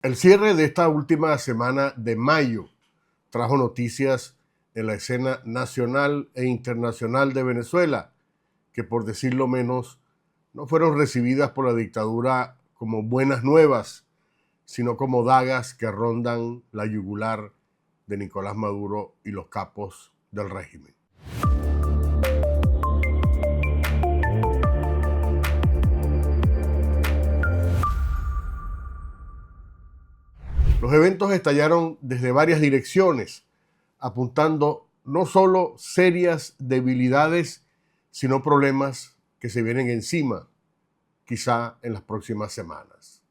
El cierre de esta última semana de mayo trajo noticias en la escena nacional e internacional de Venezuela, que por decirlo menos, no fueron recibidas por la dictadura como buenas nuevas, sino como dagas que rondan la yugular de Nicolás Maduro y los capos del régimen. Los eventos estallaron desde varias direcciones, apuntando no solo serias debilidades, sino problemas que se vienen encima, quizá en las próximas semanas.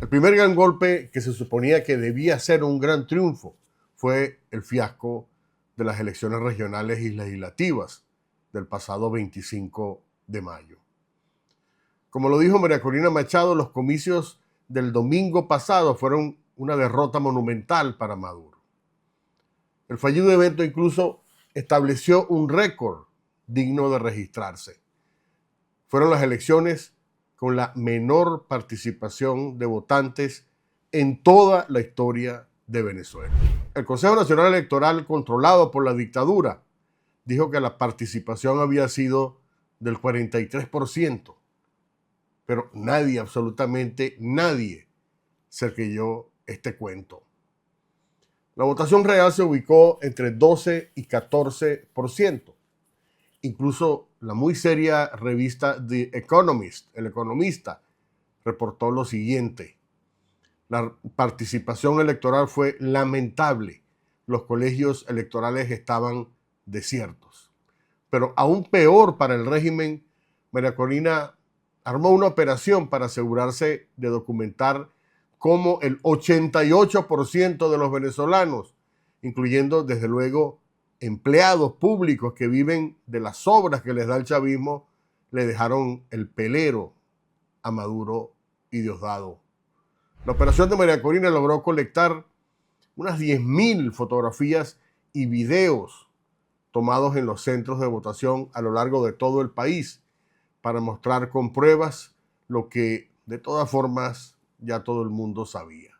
El primer gran golpe, que se suponía que debía ser un gran triunfo, fue el fiasco de las elecciones regionales y legislativas del pasado 25 de mayo. Como lo dijo María Corina Machado, los comicios del domingo pasado fueron una derrota monumental para Maduro. El fallido evento incluso estableció un récord digno de registrarse. Fueron las elecciones con la menor participación de votantes en toda la historia de Venezuela. El Consejo Nacional Electoral, controlado por la dictadura, dijo que la participación había sido del 43%, pero nadie, absolutamente nadie, se creyó este cuento. La votación real se ubicó entre 12 y 14%. Incluso la muy seria revista The Economist, El Economista, reportó lo siguiente: la participación electoral fue lamentable. Los colegios electorales estaban desiertos. Pero aún peor para el régimen, María Corina armó una operación para asegurarse de documentar cómo el 88% de los venezolanos, incluyendo desde luego empleados públicos que viven de las obras que les da el chavismo, le dejaron el pelero a Maduro y Diosdado. La operación de María Corina logró colectar unas 10.000 fotografías y videos tomados en los centros de votación a lo largo de todo el país para mostrar con pruebas lo que de todas formas ya todo el mundo sabía.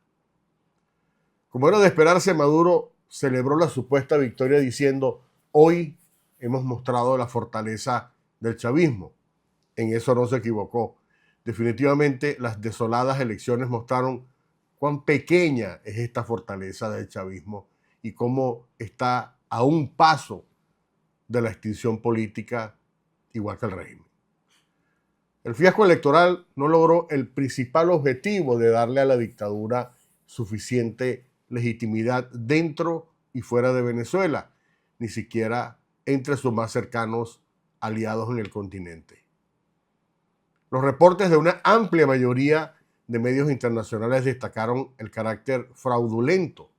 Como era de esperarse, Maduro celebró la supuesta victoria diciendo: hoy hemos mostrado la fortaleza del chavismo. En eso no se equivocó. Definitivamente las desoladas elecciones mostraron cuán pequeña es esta fortaleza del chavismo y cómo está a un paso de la extinción política, igual que el régimen. El fiasco electoral no logró el principal objetivo de darle a la dictadura suficiente legitimidad dentro y fuera de Venezuela, ni siquiera entre sus más cercanos aliados en el continente. Los reportes de una amplia mayoría de medios internacionales destacaron el carácter fraudulento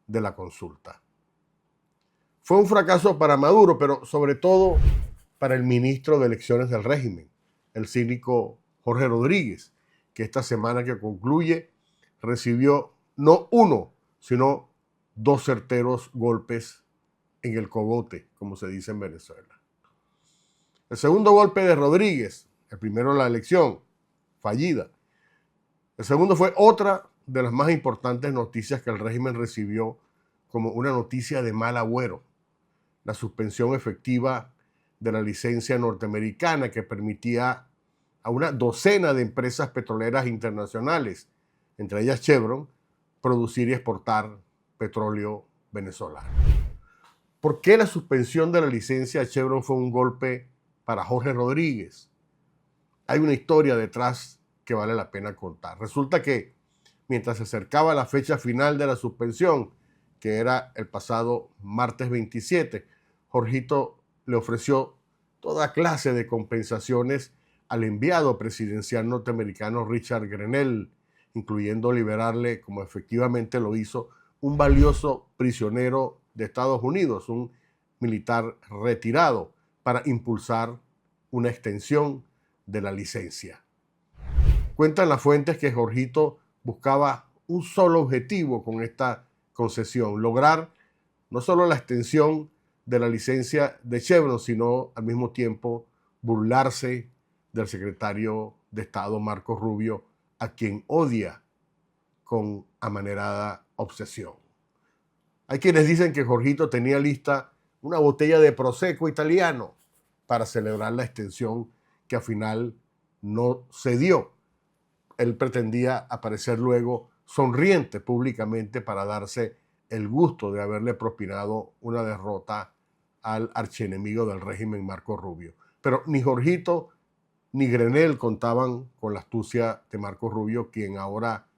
de la consulta. Fue un fracaso para Maduro, pero sobre todo para el ministro de Elecciones del régimen, el cínico Jorge Rodríguez, que esta semana que concluye recibió no uno, sino dos certeros golpes en el cogote, como se dice en Venezuela. El segundo golpe de Rodríguez, el primero la elección, fallida. El segundo fue otra de las más importantes noticias que el régimen recibió como una noticia de mal agüero: la suspensión efectiva de la licencia norteamericana que permitía a una docena de empresas petroleras internacionales, entre ellas Chevron, producir y exportar petróleo venezolano. ¿Por qué la suspensión de la licencia de Chevron fue un golpe para Jorge Rodríguez? Hay una historia detrás que vale la pena contar. Resulta que mientras se acercaba la fecha final de la suspensión, que era el pasado martes 27, Jorgito le ofreció toda clase de compensaciones al enviado presidencial norteamericano Richard Grenell, incluyendo liberarle, como efectivamente lo hizo, un valioso prisionero de Estados Unidos, un militar retirado, para impulsar una extensión de la licencia. Cuentan las fuentes que Jorgito buscaba un solo objetivo con esta concesión: lograr no solo la extensión de la licencia de Chevron, sino al mismo tiempo burlarse del secretario de Estado Marco Rubio, a quien odia con amanerada obsesión. Hay quienes dicen que Jorgito tenía lista una botella de Prosecco italiano para celebrar la extensión que al final no se dio. Él pretendía aparecer luego sonriente públicamente para darse el gusto de haberle propinado una derrota al archienemigo del régimen, Marco Rubio. Pero ni Jorgito ni Grenell contaban con la astucia de Marco Rubio, quien ahora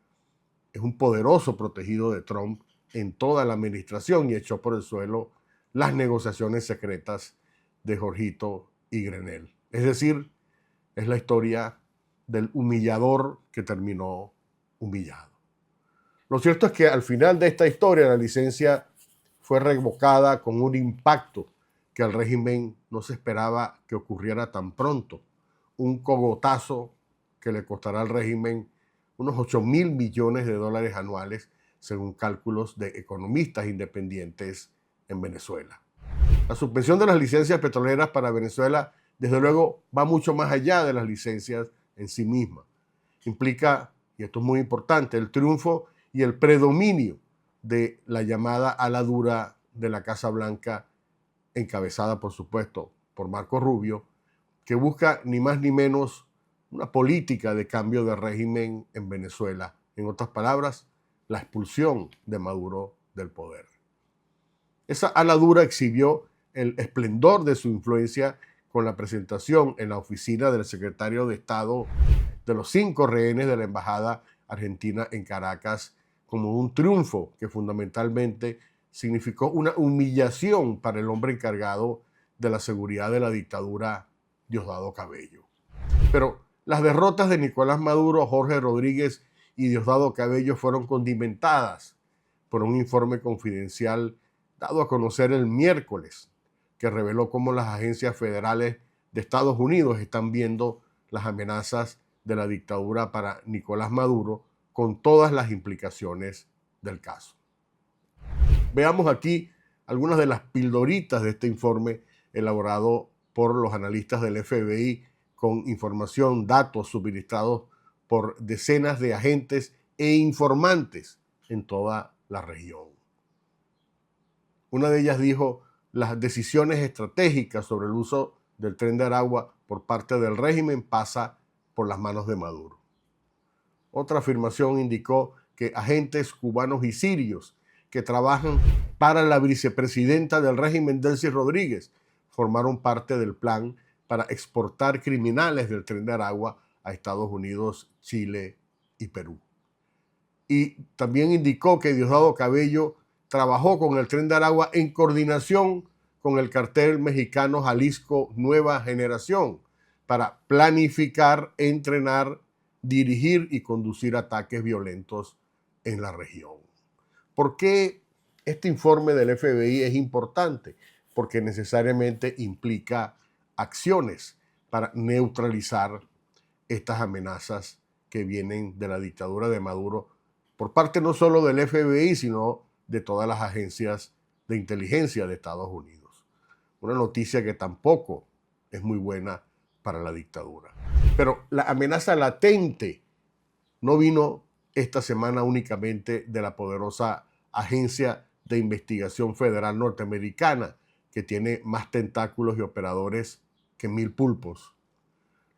es un poderoso protegido de Trump en toda la administración y echó por el suelo las negociaciones secretas de Jorgito y Grenell. Es decir, es la historia del humillador que terminó humillado. Lo cierto es que al final de esta historia la licencia fue revocada con un impacto que al régimen no se esperaba que ocurriera tan pronto. Un cogotazo que le costará al régimen unos 8.000 millones de dólares anuales, según cálculos de economistas independientes en Venezuela. La suspensión de las licencias petroleras para Venezuela, desde luego, va mucho más allá de las licencias en sí mismas. Implica, y esto es muy importante, el triunfo y el predominio de la llamada ala dura de la Casa Blanca, encabezada, por supuesto, por Marco Rubio, que busca ni más ni menos una política de cambio de régimen en Venezuela. En otras palabras, la expulsión de Maduro del poder. Esa ala dura exhibió el esplendor de su influencia con la presentación en la oficina del secretario de Estado de los 5 rehenes de la embajada argentina en Caracas como un triunfo que fundamentalmente significó una humillación para el hombre encargado de la seguridad de la dictadura, Diosdado Cabello. Pero las derrotas de Nicolás Maduro, Jorge Rodríguez y Diosdado Cabello fueron condimentadas por un informe confidencial dado a conocer el miércoles, que reveló cómo las agencias federales de Estados Unidos están viendo las amenazas de la dictadura para Nicolás Maduro, con todas las implicaciones del caso. Veamos aquí algunas de las pildoritas de este informe elaborado por los analistas del FBI con información, datos suministrados por decenas de agentes e informantes en toda la región. Una de ellas dijo: las decisiones estratégicas sobre el uso del Tren de Aragua por parte del régimen pasa por las manos de Maduro. Otra afirmación indicó que agentes cubanos y sirios que trabajan para la vicepresidenta del régimen, Delcy Rodríguez, formaron parte del plan para exportar criminales del Tren de Aragua a Estados Unidos, Chile y Perú. Y también indicó que Diosdado Cabello trabajó con el Tren de Aragua en coordinación con el cartel mexicano Jalisco Nueva Generación para planificar, entrenar, dirigir y conducir ataques violentos en la región. ¿Por qué este informe del FBI es importante? Porque necesariamente implica acciones para neutralizar estas amenazas que vienen de la dictadura de Maduro por parte no solo del FBI, sino de todas las agencias de inteligencia de Estados Unidos. Una noticia que tampoco es muy buena para la dictadura. Pero la amenaza latente no vino esta semana únicamente de la poderosa Agencia de Investigación Federal norteamericana, que tiene más tentáculos y operadores que 1000 pulpos.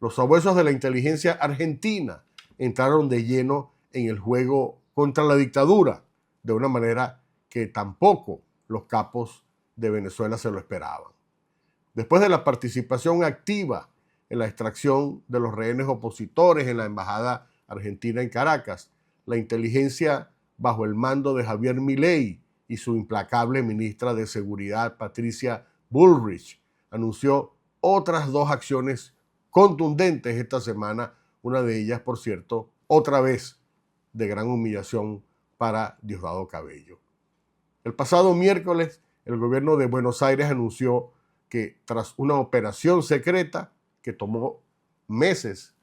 Los sabuesos de la inteligencia argentina entraron de lleno en el juego contra la dictadura, de una manera que tampoco los capos de Venezuela se lo esperaban. Después de la participación activa en la extracción de los rehenes opositores en la embajada argentina en Caracas, la inteligencia bajo el mando de Javier Milei y su implacable ministra de Seguridad, Patricia Bullrich, anunció otras 2 acciones contundentes esta semana, una de ellas, por cierto, otra vez de gran humillación para Diosdado Cabello. El pasado miércoles, el gobierno de Buenos Aires anunció que tras una operación secreta que tomó meses,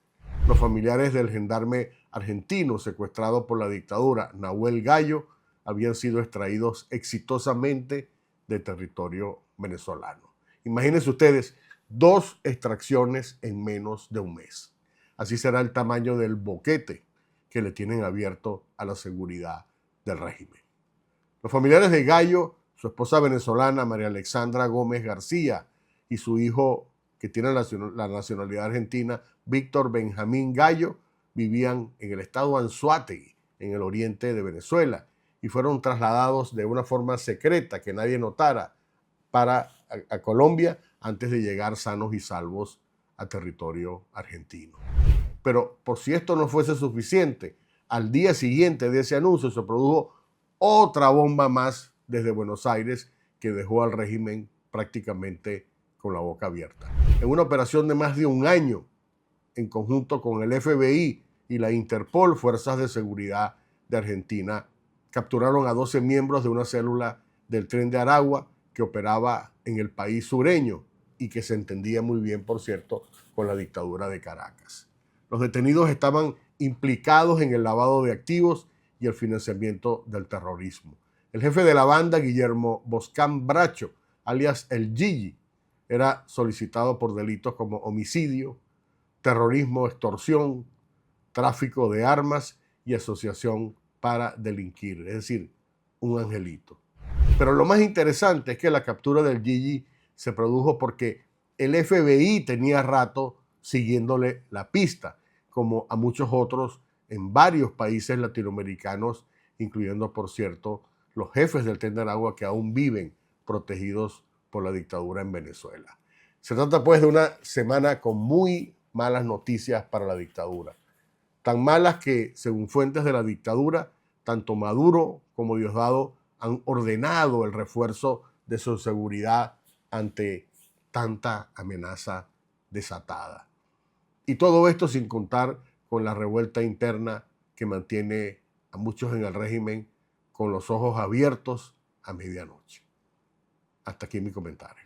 los familiares del gendarme argentino secuestrado por la dictadura, Nahuel Gallo, habían sido extraídos exitosamente de territorio venezolano. Imagínense ustedes, 2 extracciones en menos de un mes. Así será el tamaño del boquete que le tienen abierto a la seguridad del régimen. Los familiares de Gallo, su esposa venezolana María Alexandra Gómez García y su hijo, que tiene la nacionalidad argentina, Víctor Benjamín Gallo, vivían en el estado Anzoátegui, en el oriente de Venezuela, y fueron trasladados de una forma secreta que nadie notara a Colombia antes de llegar sanos y salvos a territorio argentino. Pero por si esto no fuese suficiente, al día siguiente de ese anuncio se produjo otra bomba más desde Buenos Aires que dejó al régimen prácticamente con la boca abierta. En una operación de más de un año, en conjunto con el FBI y la Interpol, Fuerzas de Seguridad de Argentina, capturaron a 12 miembros de una célula del Tren de Aragua que operaba en el país sureño y que se entendía muy bien, por cierto, con la dictadura de Caracas. Los detenidos estaban implicados en el lavado de activos y el financiamiento del terrorismo. El jefe de la banda, Guillermo Boscán Bracho, alias El Gigi, era solicitado por delitos como homicidio, terrorismo, extorsión, tráfico de armas y asociación para delinquir, es decir, un angelito. Pero lo más interesante es que la captura del Gigi se produjo porque el FBI tenía rato siguiéndole la pista, como a muchos otros en varios países latinoamericanos, incluyendo, por cierto, los jefes del Tren de Aragua que aún viven protegidos por la dictadura en Venezuela. Se trata pues de una semana con muy malas noticias para la dictadura. Tan malas que, según fuentes de la dictadura, tanto Maduro como Diosdado han ordenado el refuerzo de su seguridad ante tanta amenaza desatada. Y todo esto sin contar con la revuelta interna que mantiene a muchos en el régimen con los ojos abiertos a medianoche. Hasta aquí mi comentario.